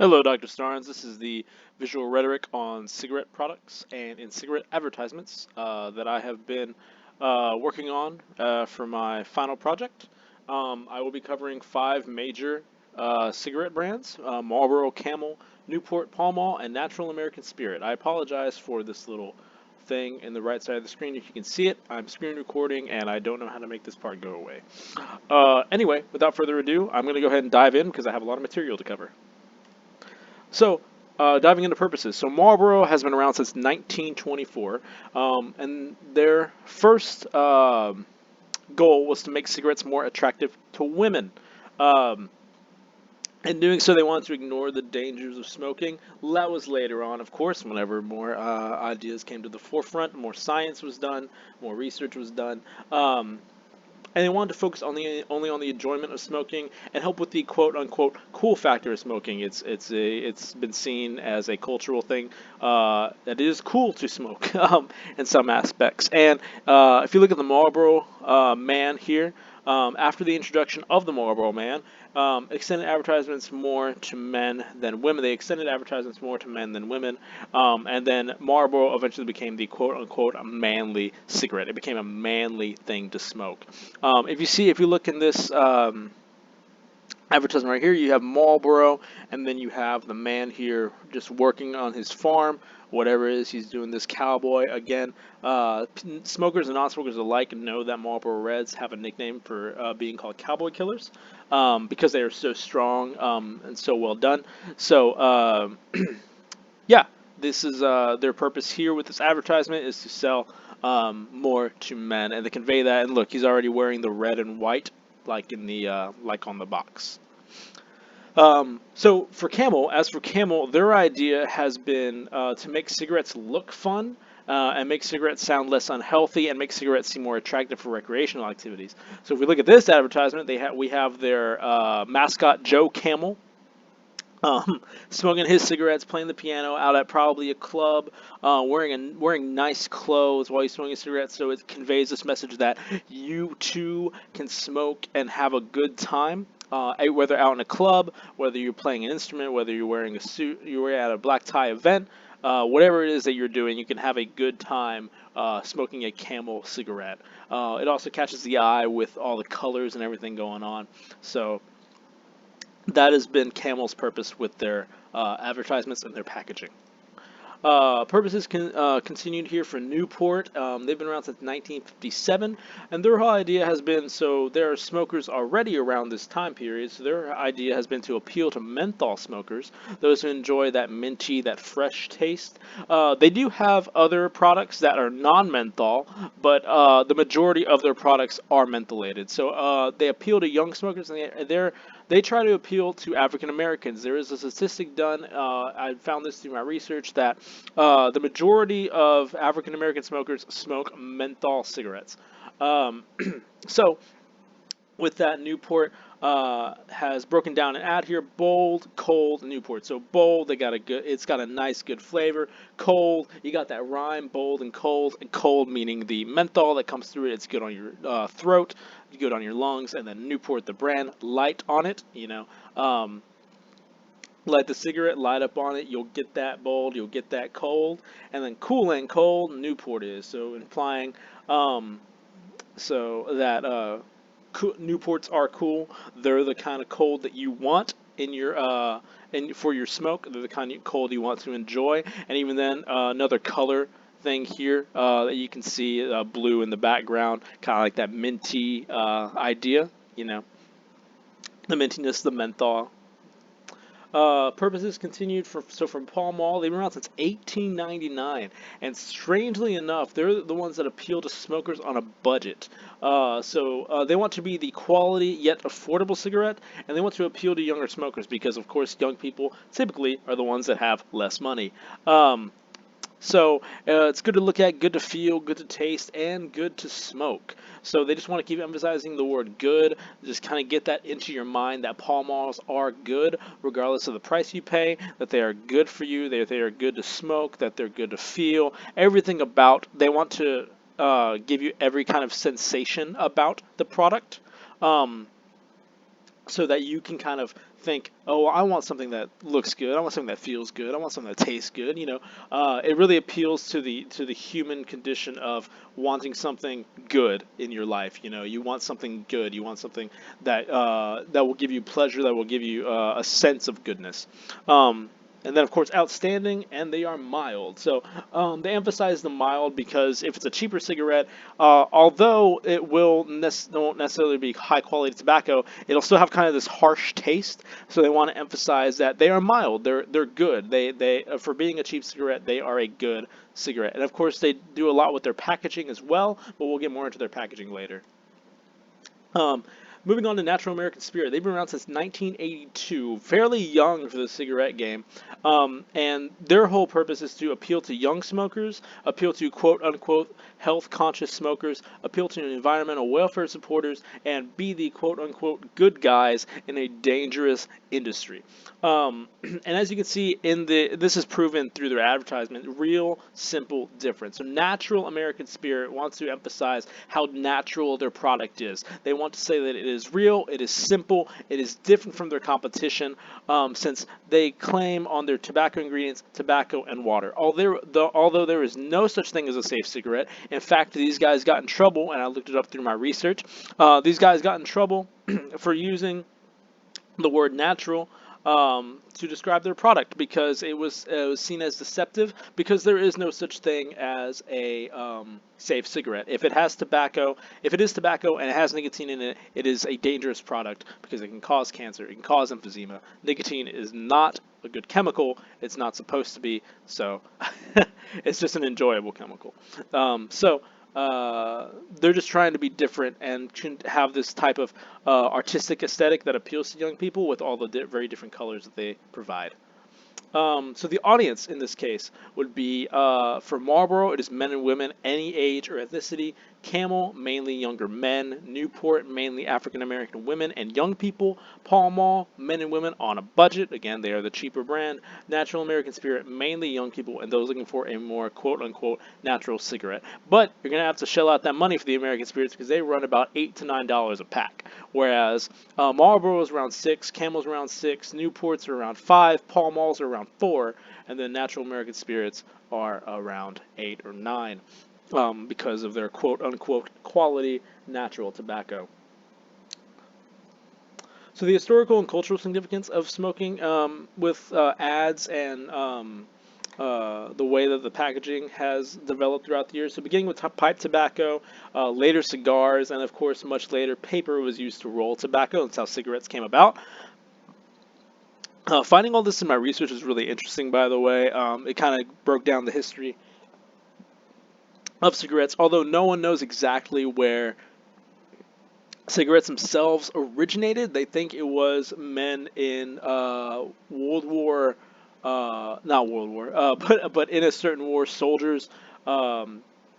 Hello, Dr. Starnes. This is the visual rhetoric on cigarette products and in cigarette advertisements that I have been working on for my final project. I will be covering 5 major cigarette brands: Marlboro, Camel, Newport, Pall Mall, and Natural American Spirit. I apologize for this little thing in the right side of the screen. If you can see it, I'm screen recording and I don't know how to make this part go away. Anyway, without further ado, I'm going to go ahead and dive in because I have a lot of material to cover. So, diving into purposes. So, Marlboro has been around since 1924, and their first goal was to make cigarettes more attractive to women. Um, in doing so, they wanted to ignore the dangers of smoking. That was later on, of course, whenever more ideas came to the forefront, more science was done, more research was done. And they wanted to focus only on the enjoyment of smoking and help with the quote unquote cool factor of smoking. It's been seen as a cultural thing that it is cool to smoke in some aspects. And if you look at the Marlboro Man here, after the introduction of the Marlboro Man, extended advertisements more to men than women. They extended advertisements more to men than women, and then Marlboro eventually became the quote-unquote manly cigarette. It became a manly thing to smoke. If you look in this advertisement right here, you have Marlboro, and then you have the man here just working on his farm, whatever it is he's doing. This cowboy again. Smokers and non-smokers alike know that Marlboro Reds have a nickname for being called cowboy killers because they are so strong and so well done. So yeah, this is their purpose here with this advertisement is to sell more to men and to convey that. And look, he's already wearing the red and white like in the like on the box. So for Camel, their idea has been to make cigarettes look fun and make cigarettes sound less unhealthy and make cigarettes seem more attractive for recreational activities. So if we look at this advertisement, we have their mascot Joe Camel. Smoking his cigarettes, playing the piano out at probably a club, wearing nice clothes while he's smoking cigarettes. So it conveys this message that you too can smoke and have a good time. Whether out in a club, whether you're playing an instrument, whether you're wearing a suit, you're at a black tie event, whatever it is that you're doing, you can have a good time smoking a Camel cigarette. It also catches the eye with all the colors and everything going on. So that has been Camel's purpose with their advertisements and their packaging. Purposes continued here for Newport. They've been around since 1957, and their whole idea has been, so there are smokers already around this time period, so their idea has been to appeal to menthol smokers, those who enjoy that minty, that fresh taste. They do have other products that are non-menthol, but the majority of their products are mentholated. So they appeal to young smokers, and they try to appeal to African Americans. There is a statistic done, I found this through my research, that the majority of African American smokers smoke menthol cigarettes. So, with that, Newport has broken down an ad here: bold, cold, Newport. So bold, it's got a nice, good flavor. Cold, you got that rhyme, bold and cold meaning the menthol that comes through it. It's good on your throat, good on your lungs, and then Newport, the brand, light on it. Light the cigarette, light up on it, you'll get that bold, you'll get that cold, and then cool and cold, Newport is. So implying so that Newports are cool. They're the kind of cold that you want in your for your smoke. They're the kind of cold you want to enjoy. And even then, another color thing here that you can see, blue in the background, kind of like that minty idea. The mintiness, the menthol. Purposes continued from Pall Mall. They've been around since 1899, and strangely enough, they're the ones that appeal to smokers on a budget. They want to be the quality yet affordable cigarette, and they want to appeal to younger smokers because, of course, young people typically are the ones that have less money. It's good to look at, good to feel, good to taste, and good to smoke. So they just want to keep emphasizing the word good, just kind of get that into your mind that Pall Malls are good regardless of the price you pay, that they are good for you, that they are good to smoke, that they're good to feel, everything about, they want to give you every kind of sensation about the product. So that you can kind of think, oh, I want something that looks good, I want something that feels good, I want something that tastes good. It really appeals to the human condition of wanting something good in your life. You want something good, you want something that will give you pleasure, that will give you a sense of goodness. And then, of course, outstanding, and they are mild. So they emphasize the mild because if it's a cheaper cigarette, although it won't necessarily be high-quality tobacco, it'll still have kind of this harsh taste. So they want to emphasize that they are mild. They're good. They for being a cheap cigarette, they are a good cigarette. And of course, they do a lot with their packaging as well, but we'll get more into their packaging later. Moving on to Natural American Spirit. They've been around since 1982, fairly young for the cigarette game. And their whole purpose is to appeal to young smokers, appeal to quote-unquote health-conscious smokers, appeal to environmental welfare supporters, and be the quote-unquote good guys in a dangerous industry. And as you can see, this is proven through their advertisement, real simple difference. So Natural American Spirit wants to emphasize how natural their product is. They want to say that it is real, it is simple, it is different from their competition, since they claim on their tobacco ingredients tobacco and water. Although there is no such thing as a safe cigarette. In fact, these guys got in trouble, and I looked it up through my research. These guys got in trouble for using the word natural to describe their product because it was seen as deceptive, because there is no such thing as a safe cigarette. If it is tobacco and it has nicotine in it, it is a dangerous product because it can cause cancer, it can cause emphysema. Nicotine is not a good chemical. It's not supposed to be, so it's just an enjoyable chemical. They're just trying to be different and have this type of artistic aesthetic that appeals to young people with all the very different colors that they provide. So the audience in this case would be, for Marlboro, it is men and women, any age or ethnicity. Camel, mainly younger men. Newport, mainly African American women and young people. Pall Mall, men and women on a budget. Again, they are the cheaper brand. Natural American Spirit, mainly young people and those looking for a more quote-unquote natural cigarette. But you're going to have to shell out that money for the American Spirits because they run about $8 to $9 a pack. Whereas Marlboro is around $6, Camel's around $6, Newports are around $5, Pall Malls are around $4, and then Natural American Spirits are around $8 or $9. Because of their quote-unquote quality natural tobacco. So the historical and cultural significance of smoking with ads and the way that the packaging has developed throughout the years. So beginning with pipe tobacco, later cigars, and of course much later paper was used to roll tobacco. That's how cigarettes came about. Finding all this in my research was really interesting, by the way. It kind of broke down the history of cigarettes, although no one knows exactly where cigarettes themselves originated. They think it was men in not World War, but in a certain war, soldiers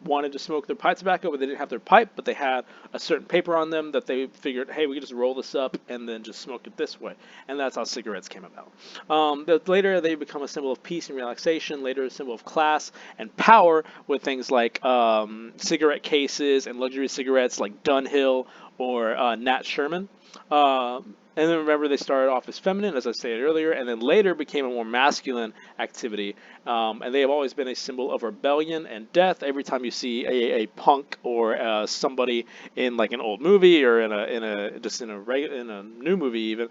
wanted to smoke their pipe tobacco, but they didn't have their pipe, but they had a certain paper on them that they figured, hey, we could just roll this up and then just smoke it this way. And that's how cigarettes came about. But later, they become a symbol of peace and relaxation, later a symbol of class and power with things like cigarette cases and luxury cigarettes like Dunhill or Nat Sherman. And then remember, they started off as feminine, as I stated earlier, and then later became a more masculine activity. And they have always been a symbol of rebellion and death. Every time you see a punk or somebody in like an old movie or in a new movie even,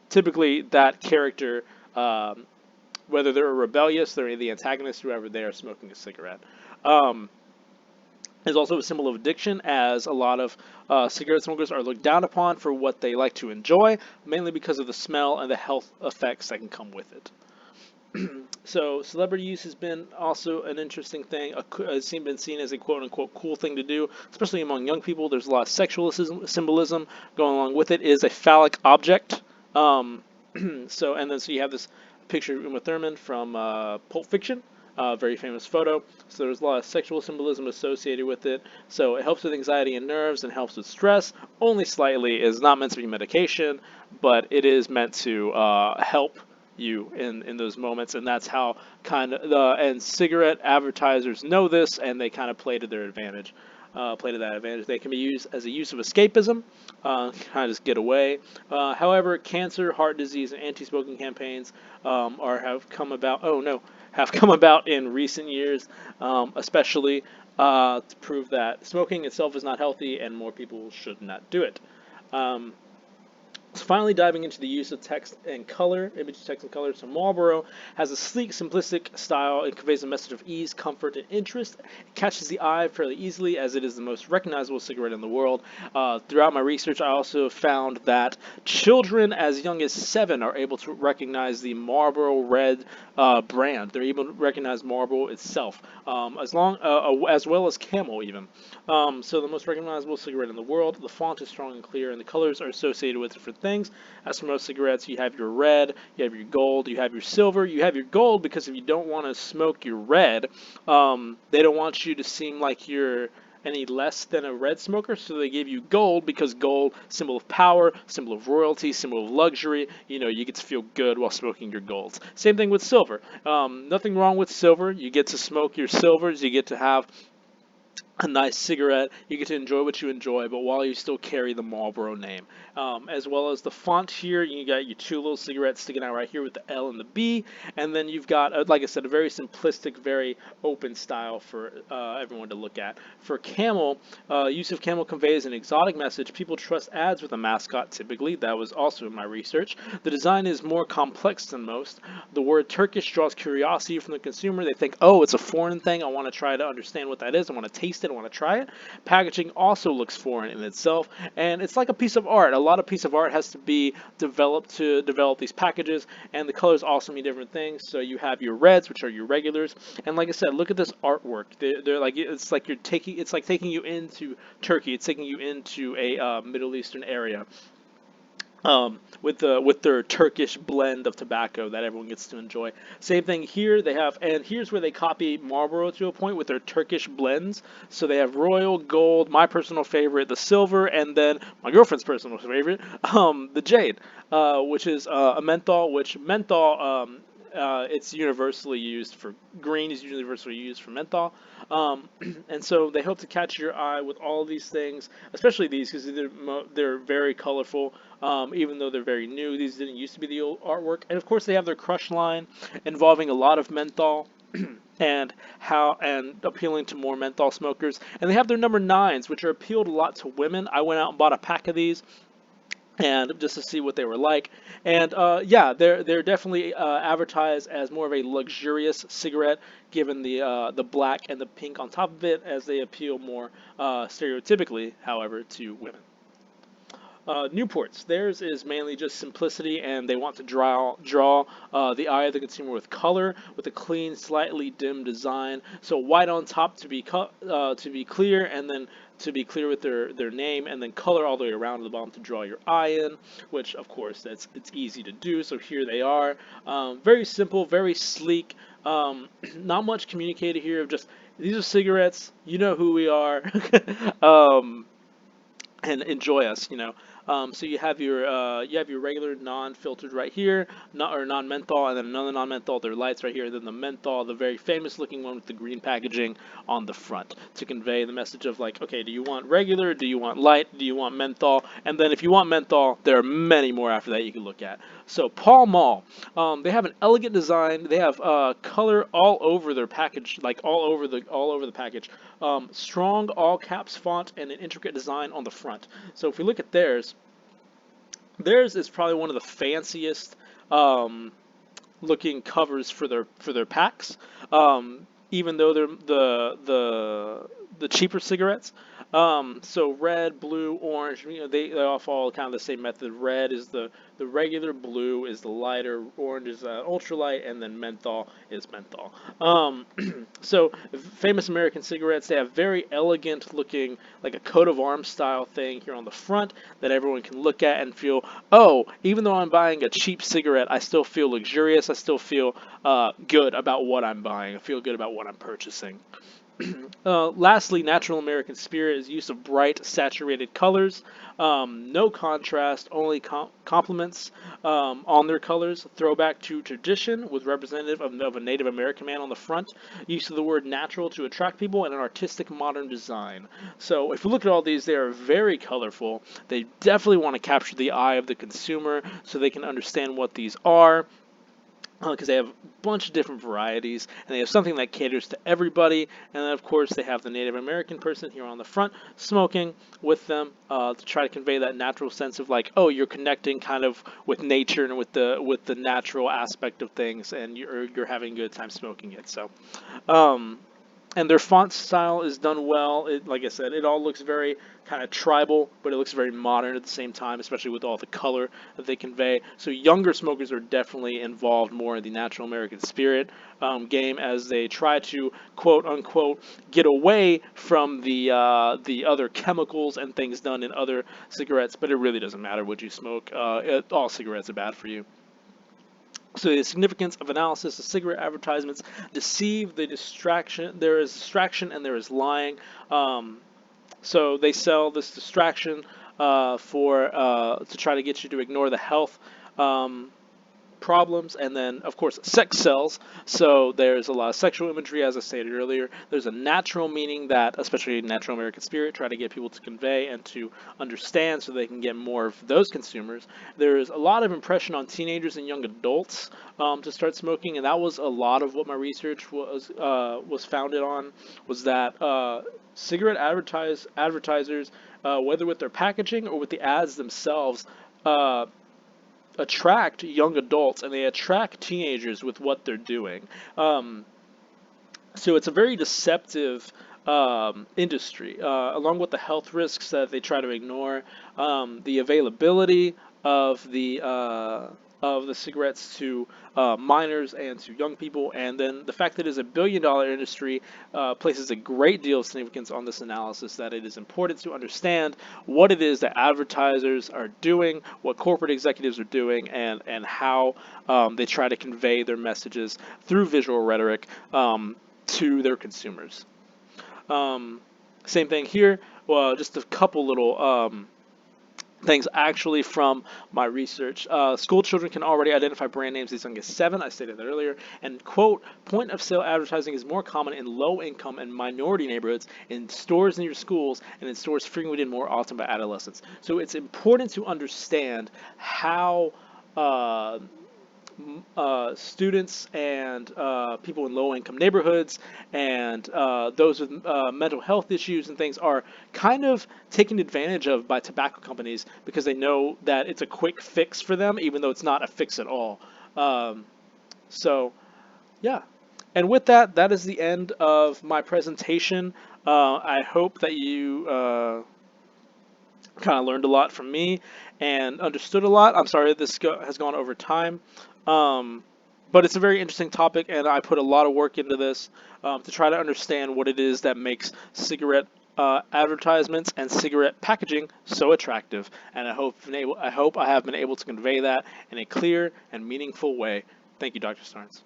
typically that character, whether they're rebellious, they're the antagonist, whoever, they are smoking a cigarette. Is also a symbol of addiction, as a lot of cigarette smokers are looked down upon for what they like to enjoy, mainly because of the smell and the health effects that can come with it. So celebrity use has been also an interesting thing. It's been seen as a quote-unquote cool thing to do, especially among young people. There's a lot of sexual symbolism going along with it. It is a phallic object. So you have this picture of Uma Thurman from Pulp Fiction. Very famous photo. So there's a lot of sexual symbolism associated with it. So it helps with anxiety and nerves and helps with stress. Only slightly. Is not meant to be medication, but it is meant to help you in those moments. And that's how and cigarette advertisers know this, and they kind of play to their advantage. play to that advantage. They can be used as a use of escapism, kind of just get away. However, cancer, heart disease, and anti-smoking campaigns have come about. Oh no, have come about in recent years, especially to prove that smoking itself is not healthy and more people should not do it. Um, so finally, diving into the use of text and color, image, text, and color. So Marlboro has a sleek, simplistic style. It conveys a message of ease, comfort, and interest. It catches the eye fairly easily, as it is the most recognizable cigarette in the world. Throughout my research, I also found that children as young as 7 are able to recognize the Marlboro Red brand. They're able to recognize Marlboro itself, as well as Camel even. So the most recognizable cigarette in the world. The font is strong and clear, and the colors are associated with different things. As for most cigarettes, you have your red, you have your gold, you have your silver, you have your gold, because if you don't want to smoke your red, they don't want you to seem like you're any less than a red smoker, so they give you gold, because gold, symbol of power, symbol of royalty, symbol of luxury. You get to feel good while smoking your golds. Same thing with silver. Nothing wrong with silver. You get to smoke your silvers, you get to have a nice cigarette, you get to enjoy what you enjoy, but while you still carry the Marlboro name. As well as the font here, you got your 2 little cigarettes sticking out right here with the L and the B, and then you've got, like I said, a very simplistic, very open style for everyone to look at. For Camel, use of Camel conveys an exotic message. People trust ads with a mascot, typically. That was also in my research. The design is more complex than most. The word Turkish draws curiosity from the consumer. They think, oh, it's a foreign thing. I want to try to understand what that is. I want to taste it. I want to try it. Packaging also looks foreign in itself, and it's like a piece of art. A lot of piece of art has to be developed to develop these packages, and the colors also mean different things. So you have your reds, which are your regulars, and like I said, look at this artwork. They're like, it's like taking you into Turkey. It's taking you into a Middle Eastern area. With their Turkish blend of tobacco that everyone gets to enjoy. Same thing here, they have, and here's where they copy Marlboro to a point with their Turkish blends. So they have Royal, Gold, my personal favorite, the Silver, and then my girlfriend's personal favorite, the Jade, which is a menthol. Which menthol, it's universally used for green is universally used for menthol, and so they hope to catch your eye with all these things, especially these, because they're very colorful. Even though they're very new, these didn't used to be the old artwork. And of course, they have their Crush line, involving a lot of menthol. and appealing to more menthol smokers. And they have their number 9s, which are appealed a lot to women. I went out and bought a pack of these, and just to see what they were like. And yeah, they're definitely advertised as more of a luxurious cigarette, given the black and the pink on top of it, as they appeal more stereotypically, however, to women. Newports, theirs is mainly just simplicity, and they want to draw the eye of the consumer with color, with a clean, slightly dim design. So white on top to be clear, and then to be clear with their name, and then color all the way around the bottom to draw your eye in, which of course it's easy to do. So here they are, very simple, very sleek. Not much communicated here. Just, these are cigarettes. You know who we are. And enjoy us. So you have your regular non-filtered right here, or non-menthol, and then another non-menthol. Their lights right here, and then the menthol, the very famous looking one with the green packaging on the front, to convey the message of, like, okay, do you want regular, do you want light, do you want menthol? And then if you want menthol, there are many more after that you can look at. So Pall Mall, they have an elegant design. They have color all over their package, like all over the package. Strong all caps font and an intricate design on the front. So if we look at theirs is probably one of the fanciest looking covers for their packs. Even though they're the cheaper cigarettes. So red, blue, orange, they all follow kind of the same method. Red is the regular, blue is the lighter, orange is ultralight, and then menthol is menthol. So famous American cigarettes, they have very elegant looking, like a coat of arms style thing here on the front that everyone can look at and feel, oh, even though I'm buying a cheap cigarette, I still feel luxurious. I still feel good about what I'm buying. I feel good about what I'm purchasing. Lastly, natural American spirit is use of bright, saturated colors, no contrast, only complements on their colors. Throwback to tradition with representative of a Native American man on the front. Use of the word natural to attract people, and an artistic modern design. So if you look at all these, they are very colorful. They definitely want to capture the eye of the consumer so they can understand what these are, because they have a bunch of different varieties, and they have something that caters to everybody. And then, of course, they have the Native American person here on the front smoking with them to try to convey that natural sense of like, oh, you're connecting kind of with nature and with the natural aspect of things, and you're having a good time smoking it. So. And their font style is done well. Like I said, it all looks very kind of tribal, but it looks very modern at the same time, especially with all the color that they convey. So younger smokers are definitely involved more in the natural American spirit game as they try to quote unquote get away from the other chemicals and things done in other cigarettes. But it really doesn't matter what you smoke. All cigarettes are bad for you. So the significance of analysis of cigarette advertisements deceive, the distraction. There is distraction and there is lying. So they sell this distraction to try to get you to ignore the health problems, and then of course sex sells. So there's a lot of sexual imagery, as I stated earlier. There's a natural meaning that especially natural American spirit try to get people to convey and to understand so they can get more of those consumers. There's a lot of impression on teenagers and young adults to start smoking, and that was a lot of what my research was founded on, was that cigarette advertisers, whether with their packaging or with the ads themselves, attract young adults, and they attract teenagers with what they're doing. So it's a very deceptive industry, along with the health risks that they try to ignore, the availability of the cigarettes to minors and to young people, and then the fact that it is a billion-dollar industry places a great deal of significance on this analysis, that it is important to understand what it is that advertisers are doing, what corporate executives are doing, and how they try to convey their messages through visual rhetoric to their consumers. Same thing here. Well, just a couple little things actually from my research. School children can already identify brand names as young as 7. I stated that earlier. And quote, point of sale advertising is more common in low income and minority neighborhoods, in stores near schools, and in stores frequented more often by adolescents. So it's important to understand how students and people in low-income neighborhoods and those with mental health issues and things are kind of taken advantage of by tobacco companies because they know that it's a quick fix for them, even though it's not a fix at all. So, yeah. And with that, that is the end of my presentation. I hope that you kind of learned a lot from me and understood a lot. I'm sorry this has gone over time. But it's a very interesting topic, and I put a lot of work into this to try to understand what it is that makes cigarette advertisements and cigarette packaging so attractive. And I hope I have been able to convey that in a clear and meaningful way. Thank you, Dr. Starnes.